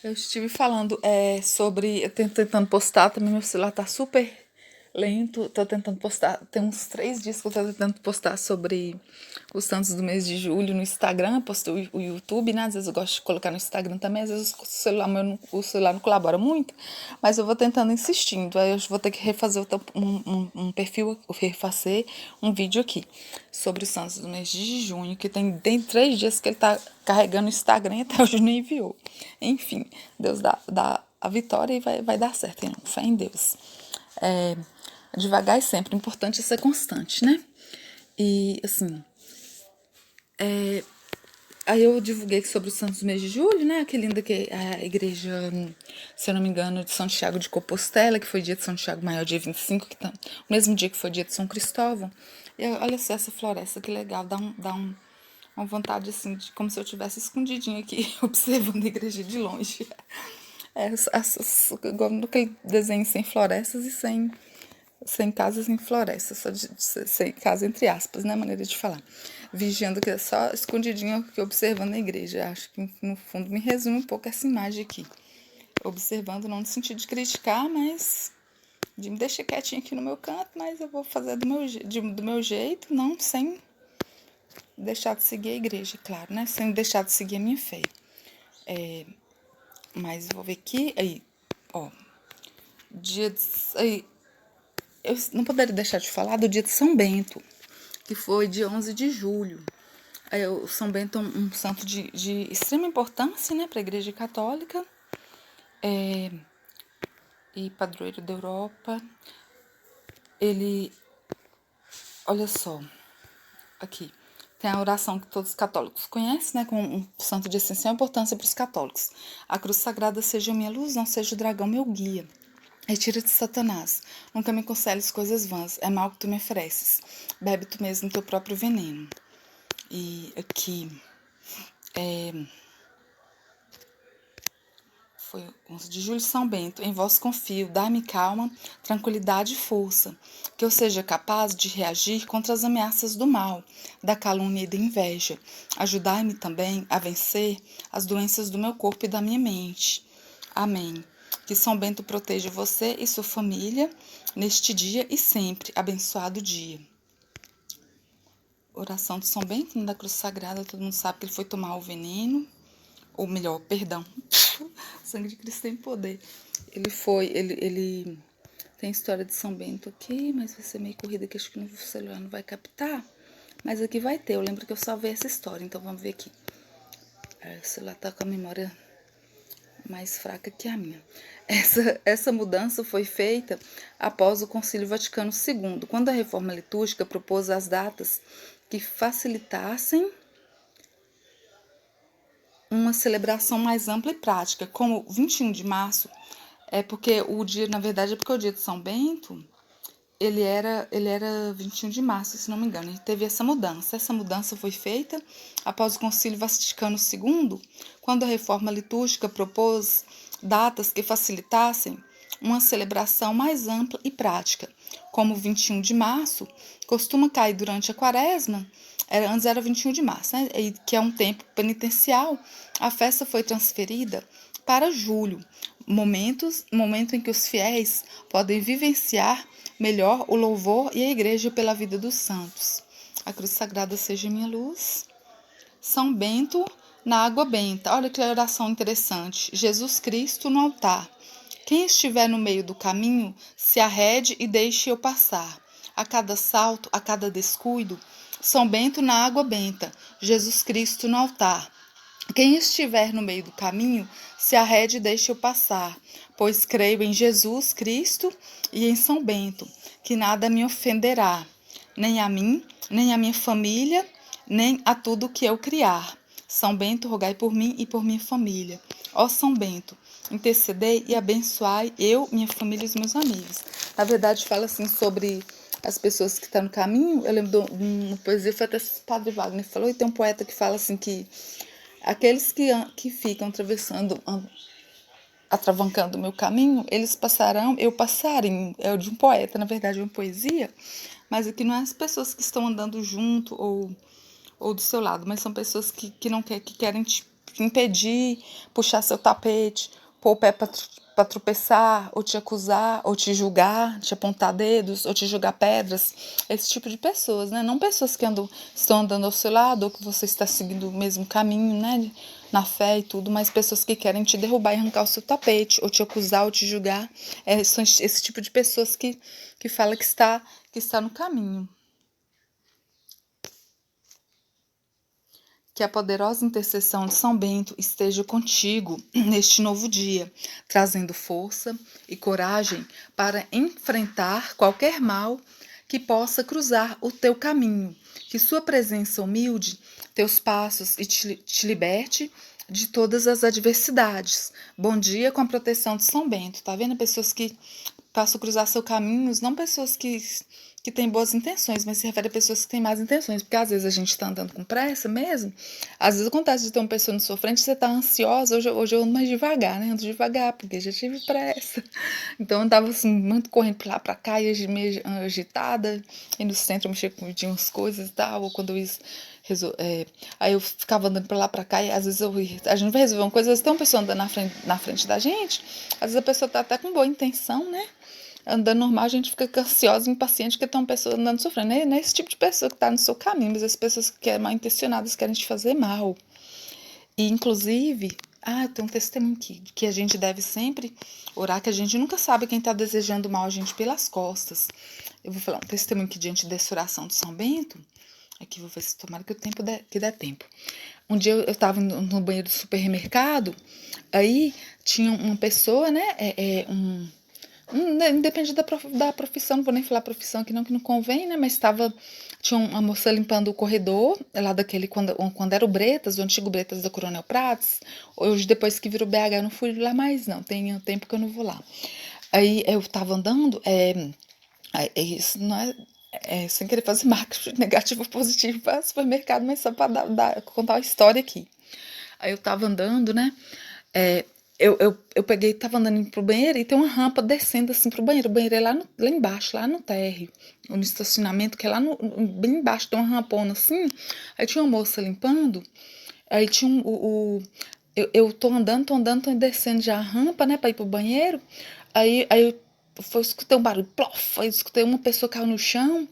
Eu estive falando sobre. Eu tô tentando postar também, meu celular tá super lento. Tô tentando postar. Tem uns 3 dias que eu tô tentando postar sobre os santos do mês de julho no Instagram. Eu postei o YouTube, né? Às vezes eu gosto de colocar no Instagram também. Às vezes o celular não colabora muito. Mas eu vou tentando insistindo. Aí eu vou ter que refazer um perfil, refazer um vídeo aqui sobre os santos do mês de junho, que tem 3 dias que ele tá carregando o Instagram e até hoje não enviou. Enfim, Deus dá a vitória e vai dar certo, hein? Fé em Deus. É, devagar e sempre, o importante é ser constante, né? E, assim, aí eu divulguei sobre os Santos do mês de julho, né? Aquele ainda que a igreja, se eu não me engano, de São Tiago de Compostela, que foi dia de São Tiago Maior, dia 25, o mesmo dia que foi dia de São Cristóvão. E olha só essa floresta, que legal, uma vontade assim, de como se eu tivesse escondidinho aqui, observando a igreja de longe. Igual naquele desenho sem florestas e sem casas em florestas, sem casa entre aspas, né? Maneira de falar. Vigiando que é só escondidinho aqui observando a igreja. Acho que no fundo me resume um pouco essa imagem aqui. Observando, não no sentido de criticar, mas de me deixar quietinho aqui no meu canto, mas eu vou fazer do meu jeito, não sem deixar de seguir a igreja, claro, né? Sem deixar de seguir a minha fé. Mas vou ver aqui, aí, ó, dia de, aí, eu não poderia deixar de falar do dia de São Bento, que foi dia 11 de julho. O São Bento é um santo de extrema importância, né, para a Igreja Católica, e padroeiro da Europa. Ele, olha só, aqui, tem a oração que todos os católicos conhecem, né, com um santo de essencial importância para os católicos. A cruz sagrada seja minha luz, não seja o dragão meu guia. Retira-te, Satanás, nunca me conceles coisas vãs, é mal que tu me ofereces. Bebe tu mesmo teu próprio veneno. E aqui, foi 11 de julho, São Bento, em vós confio, dai-me calma, tranquilidade e força, que eu seja capaz de reagir contra as ameaças do mal, da calúnia e da inveja. Ajudai-me também a vencer as doenças do meu corpo e da minha mente. Amém. Que São Bento proteja você e sua família neste dia e sempre. Abençoado dia. Oração de São Bento, da Cruz Sagrada, todo mundo sabe que ele foi tomar o veneno, ou melhor, perdão, o sangue de Cristo tem poder. Ele tem história de São Bento aqui, mas vai ser meio corrida que acho que no celular não vai captar. Mas aqui vai ter, eu lembro que eu salvei essa história, então vamos ver aqui. O celular tá com a memória mais fraca que a minha. Essa mudança foi feita após o Concílio Vaticano II, quando a reforma litúrgica propôs as datas que facilitassem uma celebração mais ampla e prática, como 21 de março, porque o dia, na verdade, é porque o dia de São Bento, ele era 21 de março, se não me engano, e teve essa mudança. Essa mudança foi feita após o Concílio Vaticano II, quando a reforma litúrgica propôs datas que facilitassem uma celebração mais ampla e prática, como 21 de março, costuma cair durante a quaresma, antes era 21 de março, né? Que é um tempo penitencial, a festa foi transferida para julho, momento em que os fiéis podem vivenciar melhor o louvor e a igreja pela vida dos santos. A cruz sagrada seja minha luz. São Bento na água benta. Olha que oração interessante. Jesus Cristo no altar. Quem estiver no meio do caminho, se arrede e deixe eu passar. A cada salto, a cada descuido, São Bento na água benta. Jesus Cristo no altar. Quem estiver no meio do caminho, se arrede e deixe eu passar, pois creio em Jesus Cristo e em São Bento, que nada me ofenderá, nem a mim, nem a minha família, nem a tudo que eu criar. São Bento, rogai por mim e por minha família. Ó São Bento, intercedei e abençoai eu, minha família e os meus amigos. Na verdade, fala assim sobre as pessoas que estão no caminho. Eu lembro de uma poesia, foi até o Padre Wagner falou, e tem um poeta que fala assim que aqueles que ficam atravancando o meu caminho, eles passarão, eu passarei. É de um poeta, na verdade, é uma poesia, mas aqui não é as pessoas que estão andando junto ou do seu lado, mas são pessoas que não querem, que querem te impedir, puxar seu tapete, pôr o pé para tropeçar, ou te acusar, ou te julgar, te apontar dedos, ou te jogar pedras. Esse tipo de pessoas, né? Não pessoas que estão andando ao seu lado, ou que você está seguindo o mesmo caminho, né? Na fé e tudo, mas pessoas que querem te derrubar e arrancar o seu tapete, ou te acusar, ou te julgar. São esse tipo de pessoas que fala que está no caminho. Que a poderosa intercessão de São Bento esteja contigo neste novo dia, trazendo força e coragem para enfrentar qualquer mal que possa cruzar o teu caminho. Que sua presença humilde teus passos e te liberte de todas as adversidades. Bom dia com a proteção de São Bento. Tá vendo? Pessoas que passam a cruzar seus caminhos, não pessoas que têm boas intenções, mas se refere a pessoas que têm más intenções, porque às vezes a gente está andando com pressa mesmo, às vezes acontece de ter uma pessoa na sua frente e você está ansiosa, hoje eu ando mais devagar, né, ando devagar, porque já tive pressa, então eu andava assim, muito correndo pra lá, pra cá, e meio agitada, e no centro eu mexia com umas coisas e tal, ou quando eu ia aí eu ficava andando pra lá, pra cá, e às vezes a gente vai resolver uma coisa, às vezes tem uma pessoa andando na frente da gente, às vezes a pessoa tá até com boa intenção, né, andando normal, a gente fica ansiosa, impaciente, porque tem uma pessoa andando sofrendo. Não é esse tipo de pessoa que está no seu caminho, mas as pessoas que são mal intencionadas querem te fazer mal. E, inclusive, tem um testemunho aqui, que a gente deve sempre orar, que a gente nunca sabe quem está desejando mal a gente pelas costas. Eu vou falar um testemunho aqui diante dessa oração de São Bento. Aqui, vou ver se tomara que o tempo que der tempo. Um dia eu estava no banheiro do supermercado, aí tinha uma pessoa, né, Depende da profissão, não vou nem falar profissão que não convém, né? Mas tinha uma moça limpando o corredor, lá daquele, quando era o Bretas, o antigo Bretas da Coronel Prates. Hoje, depois que virou BH, eu não fui lá mais, não. Tem tempo que eu não vou lá. Aí eu tava andando, isso não sem querer fazer marketing negativo ou positivo para supermercado, mas só para contar uma história aqui. Aí eu tava andando, né? É, eu peguei, tava andando indo pro banheiro e tem uma rampa descendo assim pro banheiro. O banheiro é lá embaixo, lá no térreo, no estacionamento, que é lá bem embaixo, tem uma rampona assim. Aí tinha uma moça limpando, aí tinha eu tô andando, tô descendo já a rampa, né, pra ir pro banheiro. Aí eu escutei um barulho, plof, aí eu escutei uma pessoa caiu no chão.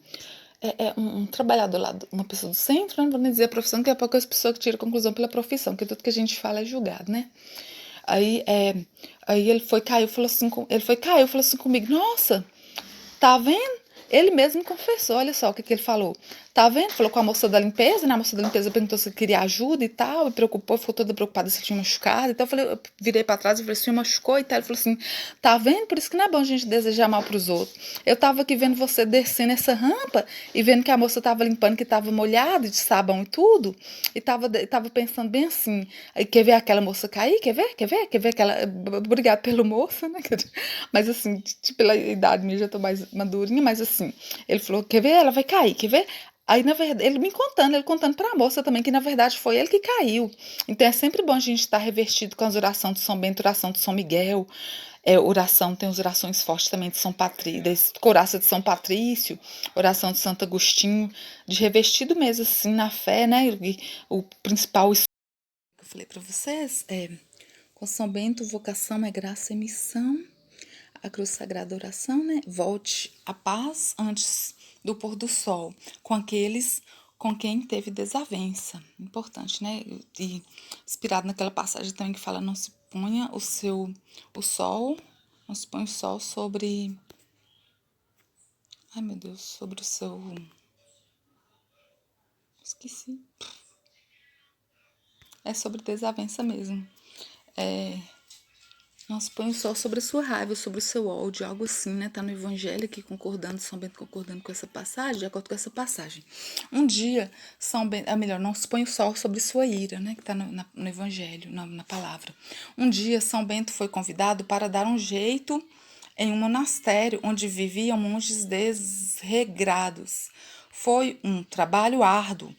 Um trabalhador lá, uma pessoa do centro, né, não vou nem dizer a profissão, que é poucas pessoas que tiram conclusão pela profissão, porque tudo que a gente fala é julgado, né? Aí, aí ele foi, caiu, falou assim, caiu, falou assim comigo, nossa, tá vendo? Ele mesmo confessou, olha só o que ele falou. Tá vendo? Falou com a moça da limpeza, né? A moça da limpeza perguntou se ele queria ajuda e tal, me preocupou, ficou toda preocupada se ele tinha machucado. Então eu virei pra trás e falei assim, machucou e tal. Ele falou assim, tá vendo? Por isso que não é bom a gente desejar mal pros outros. Eu tava aqui vendo você descendo essa rampa e vendo que a moça tava limpando, que tava molhada de sabão e tudo, e tava pensando bem assim, aí quer ver aquela moça cair? Quer ver? Quer ver aquela... Obrigada pelo moço, né? Mas assim, pela idade minha, já tô mais madurinha, mas assim, ele falou, quer ver? Ela vai cair, quer ver? Aí, na verdade, ele contando pra moça também, que na verdade foi ele que caiu. Então é sempre bom a gente estar revestido com as orações de São Bento, oração de São Miguel, oração, tem as orações fortes também de São Patrício, coraça de São Patrício, oração de Santo Agostinho, de revestido mesmo assim na fé, né? E o principal que eu falei pra vocês com São Bento, vocação é graça e missão. A cruz sagrada oração, né? Volte a paz antes do pôr do sol, com aqueles com quem teve desavença. Importante, né? E inspirado naquela passagem também que fala, não se ponha o sol, não se põe o sol sobre... Ai, meu Deus, sobre o seu... Esqueci. É sobre desavença mesmo. Não se põe o sol sobre a sua raiva, sobre o seu ódio, algo assim, né? Tá no Evangelho aqui concordando, São Bento concordando com essa passagem, de acordo com essa passagem. Um dia, São Bento, melhor, não se põe o sol sobre sua ira, né? Que tá no Evangelho, na palavra. Um dia, São Bento foi convidado para dar um jeito em um monastério onde viviam monges desregrados. Foi um trabalho árduo.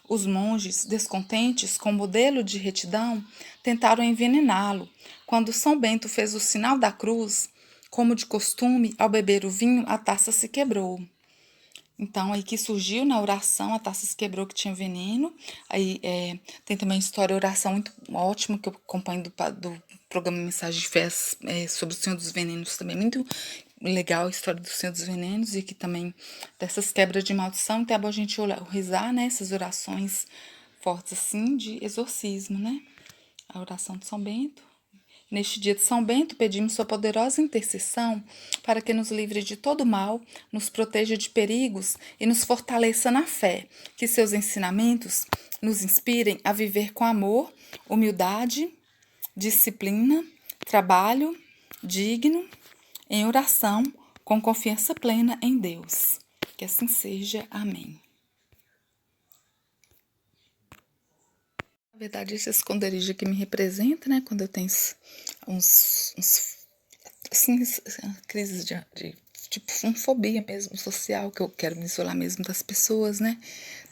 Os monges, descontentes com o modelo de retidão, tentaram envenená-lo. Quando São Bento fez o sinal da cruz, como de costume, ao beber o vinho, a taça se quebrou. Então, aí que surgiu na oração, a taça se quebrou que tinha veneno. Aí tem também a história, oração muito ótima, que eu acompanho do programa Mensagem de Fé, sobre o Senhor dos Venenos também. Muito legal a história do Senhor dos Venenos e que também dessas quebras de maldição. Então é bom a gente rezar, né, essas orações fortes assim de exorcismo, né? A oração de São Bento. Neste dia de São Bento, pedimos sua poderosa intercessão para que nos livre de todo mal, nos proteja de perigos e nos fortaleça na fé. Que seus ensinamentos nos inspirem a viver com amor, humildade, disciplina, trabalho digno, em oração, com confiança plena em Deus. Que assim seja. Amém. Na verdade, esse esconderijo aqui me representa, né? Quando eu tenho uns assim, crises de tipo, uma fobia mesmo social, que eu quero me isolar mesmo das pessoas, né?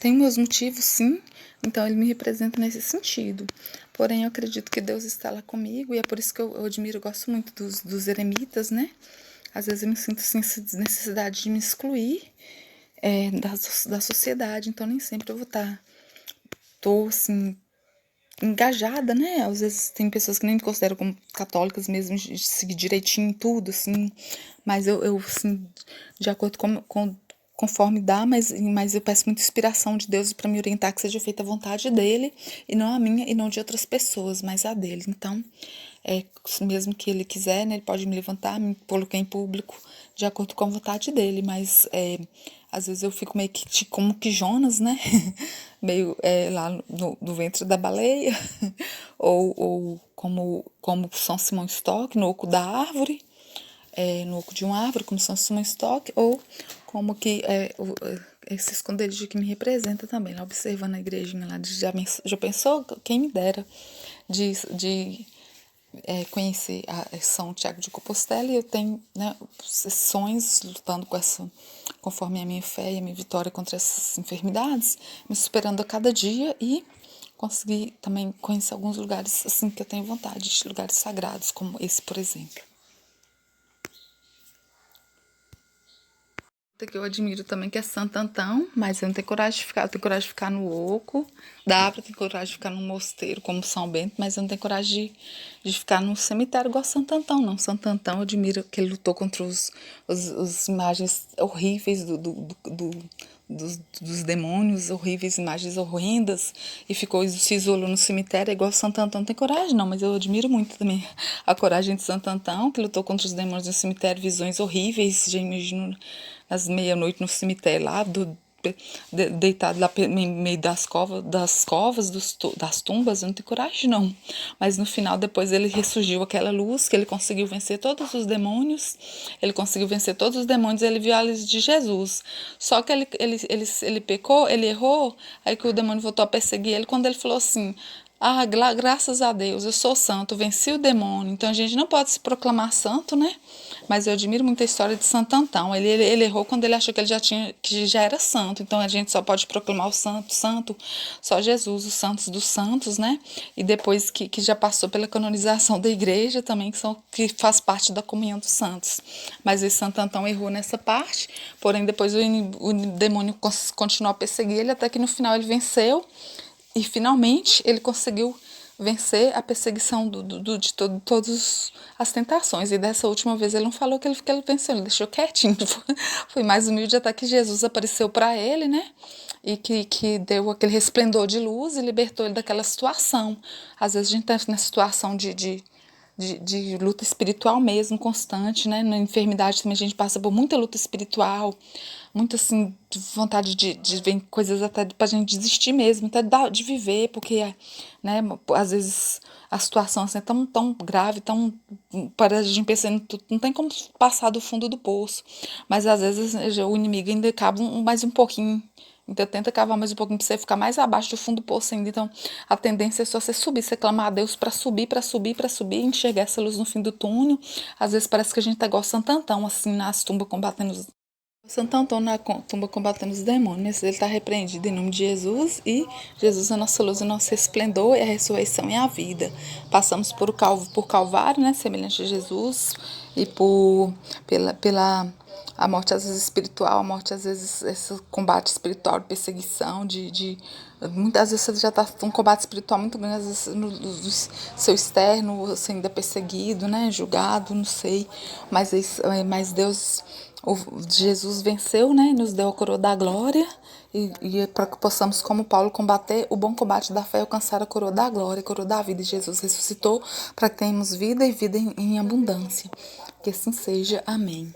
Tem meus motivos, sim, então ele me representa nesse sentido. Porém, eu acredito que Deus está lá comigo e é por isso que eu admiro, eu gosto muito dos eremitas, né? Às vezes eu me sinto assim, essa necessidade de me excluir da sociedade, então nem sempre eu vou tô assim, engajada, né? Às vezes tem pessoas que nem me consideram como católicas mesmo, de seguir direitinho em tudo, assim. Mas eu assim, de acordo conforme dá, mas eu peço muita inspiração de Deus para me orientar que seja feita a vontade dele, e não a minha, e não de outras pessoas, mas a dele. Então, mesmo que ele quiser, né, ele pode me levantar, me colocar em público, de acordo com a vontade dele, mas às vezes eu fico meio que como que Jonas, né? Meio lá no ventre da baleia, ou como São Simão Stock, no oco da árvore, no oco de uma árvore, como São Simão Stock, ou como que esse esconderijo que me representa também, lá observando a igrejinha lá, já pensou? Quem me dera de conhecer São Tiago de Compostela, e eu tenho, né, sessões lutando conforme a minha fé e a minha vitória contra essas enfermidades, me superando a cada dia e conseguir também conhecer alguns lugares assim que eu tenho vontade, lugares sagrados, como esse, por exemplo. Que eu admiro também, que é Santo Antão, mas eu não tenho coragem de ficar. Eu tenho coragem de ficar no oco. Dá pra ter coragem de ficar num mosteiro como São Bento, mas eu não tenho coragem de ficar num cemitério igual Santo Antão, não. Santo Antão, eu admiro que ele lutou contra os imagens horríveis dos demônios, horríveis, imagens horrendas, e se isolou no cemitério, igual Santo Antão. Não tem coragem, não, mas eu admiro muito também a coragem de Santo Antão, que lutou contra os demônios no cemitério, visões horríveis, já imagino às meia-noite no cemitério lá, deitado lá no meio das covas, das tumbas. Eu não tenho coragem, não. Mas no final, depois ele ressurgiu aquela luz, que ele conseguiu vencer todos os demônios, ele viu a luz de Jesus. Só que ele pecou, ele errou, aí que o demônio voltou a perseguir ele, quando ele falou assim: ah, graças a Deus, eu sou santo, venci o demônio. Então a gente não pode se proclamar santo, né? Mas eu admiro muito a história de Santo Antão. Ele errou quando ele achou que que já era santo. Então a gente só pode proclamar o santo, só Jesus, os santos dos santos, né? E depois que já passou pela canonização da igreja também, que faz parte da comunhão dos santos. Mas esse Santo Antão errou nessa parte, porém depois o demônio continuou a perseguir ele, até que no final ele venceu. E finalmente ele conseguiu vencer a perseguição de todas as tentações. E dessa última vez ele não falou que ele venceu, ele deixou quietinho. Foi mais humilde, até que Jesus apareceu para ele, né? E que deu aquele resplendor de luz e libertou ele daquela situação. Às vezes a gente está nessa situação de luta espiritual mesmo, constante, né? Na enfermidade também a gente passa por muita luta espiritual, muita, assim, vontade de ver coisas até pra gente desistir mesmo, até de viver, porque, né, às vezes a situação assim, é tão grave, para a gente pensando, não tem como passar do fundo do poço, mas às vezes o inimigo ainda cava mais um pouquinho. Então tenta cavar mais um pouquinho para você ficar mais abaixo do fundo do poço ainda. Então a tendência é só você subir, você clamar a Deus para subir, enxergar essa luz no fim do túnel. Às vezes parece que a gente tá igual Santo Antão, assim, nas tumbas combatendo Santo Antão na tumba combatendo os demônios. Ele está repreendido em nome de Jesus, e Jesus é a nossa luz, o nosso esplendor, é a ressurreição e a vida. Passamos por Calvário, né, semelhante a Jesus, e pela A morte às vezes espiritual, a morte às vezes esse combate espiritual, de perseguição, muitas vezes você já está um combate espiritual muito grande, às vezes no seu externo, você ainda é perseguido, né, julgado, não sei, mas Deus, Jesus venceu, né, e nos deu a coroa da glória, e para que possamos, como Paulo, combater o bom combate da fé e alcançar a coroa da glória, a coroa da vida. E Jesus ressuscitou para que tenhamos vida e vida em abundância. Que assim seja. Amém.